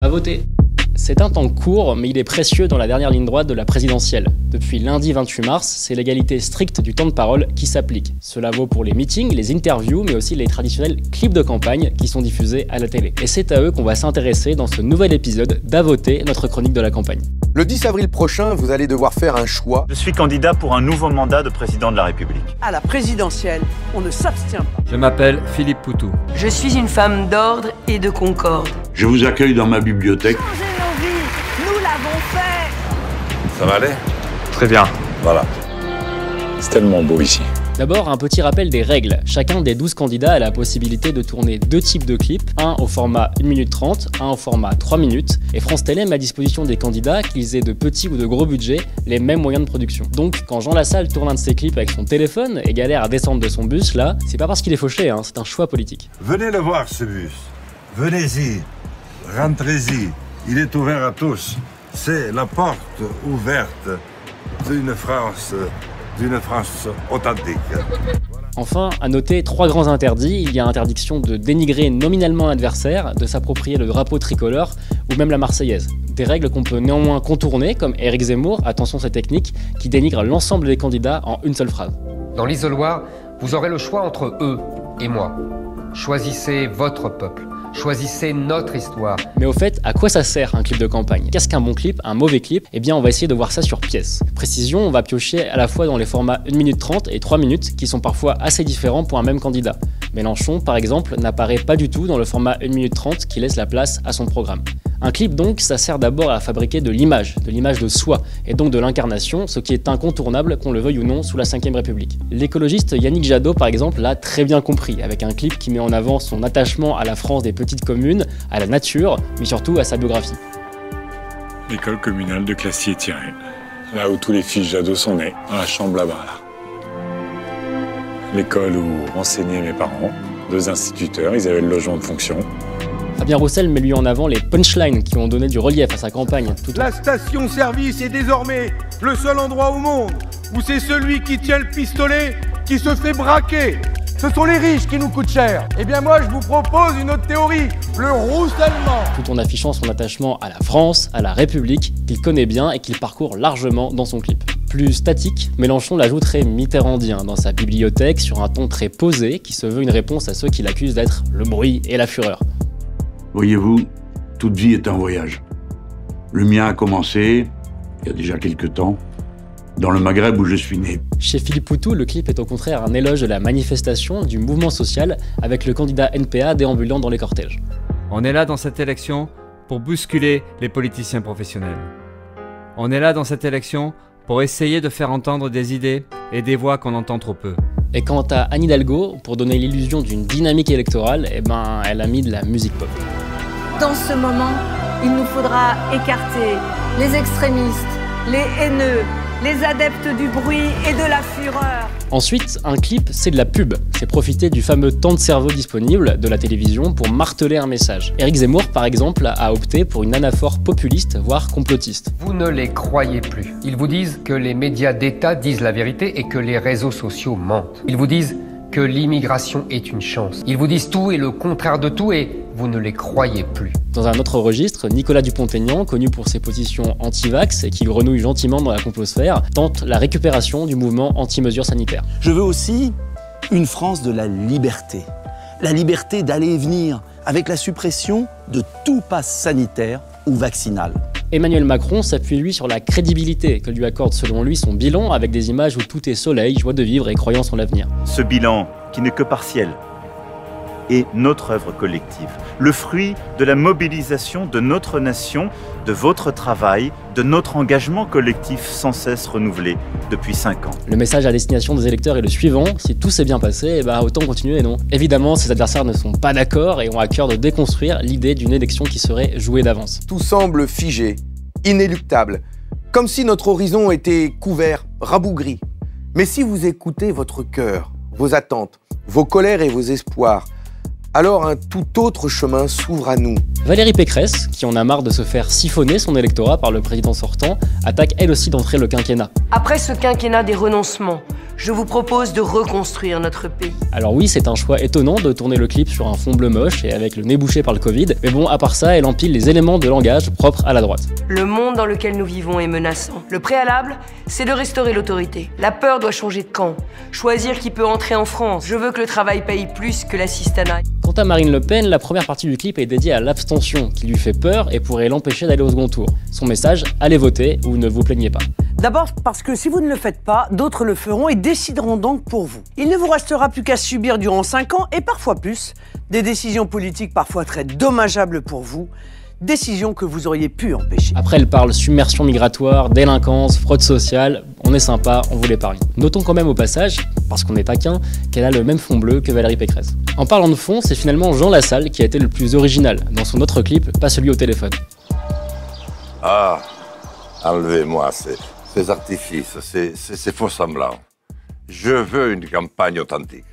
À voter. C'est un temps court, mais il est précieux dans la dernière ligne droite de la présidentielle. Depuis lundi 28 mars, c'est l'égalité stricte du temps de parole qui s'applique. Cela vaut pour les meetings, les interviews, mais aussi les traditionnels clips de campagne qui sont diffusés à la télé. Et c'est à eux qu'on va s'intéresser dans ce nouvel épisode d'À voter, notre chronique de la campagne. Le 10 avril prochain, vous allez devoir faire un choix. Je suis candidat pour un nouveau mandat de président de la République. À la présidentielle, on ne s'abstient pas. Je m'appelle Philippe Poutou. Je suis une femme d'ordre et de concorde. Je vous accueille dans ma bibliothèque. Changez nos vies, nous l'avons fait. Ça va aller ? Très bien. Voilà. C'est tellement beau ici. D'abord, un petit rappel des règles. Chacun des 12 candidats a la possibilité de tourner deux types de clips, un au format 1 minute 30, un au format 3 minutes, et France Télé met à disposition des candidats, qu'ils aient de petits ou de gros budgets, les mêmes moyens de production. Donc, quand Jean Lassalle tourne un de ses clips avec son téléphone et galère à descendre de son bus, là, c'est pas parce qu'il est fauché, c'est un choix politique. Venez le voir, ce bus. Venez-y. Rentrez-y. Il est ouvert à tous. C'est la porte ouverte d'une France authentique. Enfin, à noter 3 grands interdits. Il y a interdiction de dénigrer nominalement l'adversaire, de s'approprier le drapeau tricolore ou même la Marseillaise. Des règles qu'on peut néanmoins contourner, comme Éric Zemmour, attention cette technique, qui dénigre l'ensemble des candidats en une seule phrase. Dans l'isoloir, vous aurez le choix entre eux et moi. Choisissez votre peuple. Choisissez notre histoire. Mais au fait, à quoi ça sert un clip de campagne? Qu'est-ce qu'un bon clip, un mauvais clip? Eh bien, on va essayer de voir ça sur pièce. Précision, on va piocher à la fois dans les formats 1 minute 30 et 3 minutes, qui sont parfois assez différents pour un même candidat. Mélenchon, par exemple, n'apparaît pas du tout dans le format 1 minute 30 qui laisse la place à son programme. Un clip donc, ça sert d'abord à fabriquer de l'image de soi, et donc de l'incarnation, ce qui est incontournable, qu'on le veuille ou non, sous la Ve République. L'écologiste Yannick Jadot, par exemple, l'a très bien compris, avec un clip qui met en avant son attachement à la France des petites communes, à la nature, mais surtout à sa biographie. L'école communale de Classier-Thierry, là où tous les fils Jadot sont nés, dans la chambre là-bas, là. L'école où enseignaient mes parents, 2 instituteurs, ils avaient le logement de fonction. Fabien Roussel met lui en avant les punchlines qui ont donné du relief à sa campagne. La station-service est désormais le seul endroit au monde où c'est celui qui tient le pistolet qui se fait braquer. Ce sont les riches qui nous coûtent cher. Eh bien moi, je vous propose une autre théorie, le ruissellement. Tout en affichant son attachement à la France, à la République, qu'il connaît bien et qu'il parcourt largement dans son clip. Plus statique, Mélenchon l'ajouterait mitterrandien dans sa bibliothèque sur un ton très posé qui se veut une réponse à ceux qui l'accusent d'être le bruit et la fureur. Voyez-vous, toute vie est un voyage. Le mien a commencé, il y a déjà quelques temps, dans le Maghreb où je suis né. Chez Philippe Poutou, le clip est au contraire un éloge de la manifestation, du mouvement social, avec le candidat NPA déambulant dans les cortèges. On est là dans cette élection pour bousculer les politiciens professionnels. On est là dans cette élection pour essayer de faire entendre des idées et des voix qu'on entend trop peu. Et quant à Anne Hidalgo, pour donner l'illusion d'une dynamique électorale, elle a mis de la musique pop. Dans ce moment, il nous faudra écarter les extrémistes, les haineux, les adeptes du bruit et de la fureur. Ensuite, un clip, c'est de la pub. C'est profiter du fameux temps de cerveau disponible de la télévision pour marteler un message. Éric Zemmour, par exemple, a opté pour une anaphore populiste, voire complotiste. Vous ne les croyez plus. Ils vous disent que les médias d'État disent la vérité et que les réseaux sociaux mentent. Ils vous disent que l'immigration est une chance. Ils vous disent tout et le contraire de tout et vous ne les croyez plus. Dans un autre registre, Nicolas Dupont-Aignan, connu pour ses positions anti-vax et qui grenouille gentiment dans la complosphère, tente la récupération du mouvement anti-mesures sanitaires. Je veux aussi une France de la liberté. La liberté d'aller et venir, avec la suppression de tout pass sanitaire ou vaccinal. Emmanuel Macron s'appuie lui sur la crédibilité que lui accorde selon lui son bilan avec des images où tout est soleil, joie de vivre et croyance en l'avenir. Ce bilan, qui n'est que partiel, est notre œuvre collective, le fruit de la mobilisation de notre nation, de votre travail, de notre engagement collectif sans cesse renouvelé depuis 5 ans. Le message à destination des électeurs est le suivant: si tout s'est bien passé, autant continuer, non? Évidemment, ses adversaires ne sont pas d'accord et ont à cœur de déconstruire l'idée d'une élection qui serait jouée d'avance. Tout semble figé, inéluctable, comme si notre horizon était couvert, rabougri. Mais si vous écoutez votre cœur, vos attentes, vos colères et vos espoirs, alors un tout autre chemin s'ouvre à nous. Valérie Pécresse, qui en a marre de se faire siphonner son électorat par le président sortant, attaque elle aussi d'entrer le quinquennat. Après ce quinquennat des renoncements, Je vous propose de reconstruire notre pays. Alors oui, c'est un choix étonnant de tourner le clip sur un fond bleu moche et avec le nez bouché par le Covid, mais bon, à part ça, elle empile les éléments de langage propres à la droite. Le monde dans lequel nous vivons est menaçant. Le préalable, c'est de restaurer l'autorité. La peur doit changer de camp. Choisir qui peut entrer en France. Je veux que le travail paye plus que l'assistanat. Quant à Marine Le Pen, la première partie du clip est dédiée à l'abstention, qui lui fait peur et pourrait l'empêcher d'aller au second tour. Son message, allez voter ou ne vous plaignez pas. D'abord parce que si vous ne le faites pas, d'autres le feront et décideront donc pour vous. Il ne vous restera plus qu'à subir durant 5 ans, et parfois plus, des décisions politiques parfois très dommageables pour vous, décisions que vous auriez pu empêcher. Après, elle parle submersion migratoire, délinquance, fraude sociale, on est sympa, on vous l'épargne. Notons quand même au passage, parce qu'on est taquin, qu'elle a le même fond bleu que Valérie Pécresse. En parlant de fond, c'est finalement Jean Lassalle qui a été le plus original dans son autre clip, pas celui au téléphone. Ah, enlevez-moi ces artifices, ces faux semblants. Je veux une campagne authentique.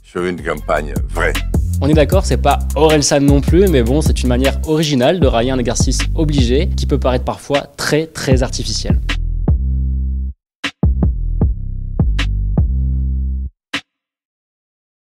Je veux une campagne vraie. On est d'accord, c'est pas Orelsan non plus, mais bon, c'est une manière originale de railler un exercice obligé qui peut paraître parfois très artificiel.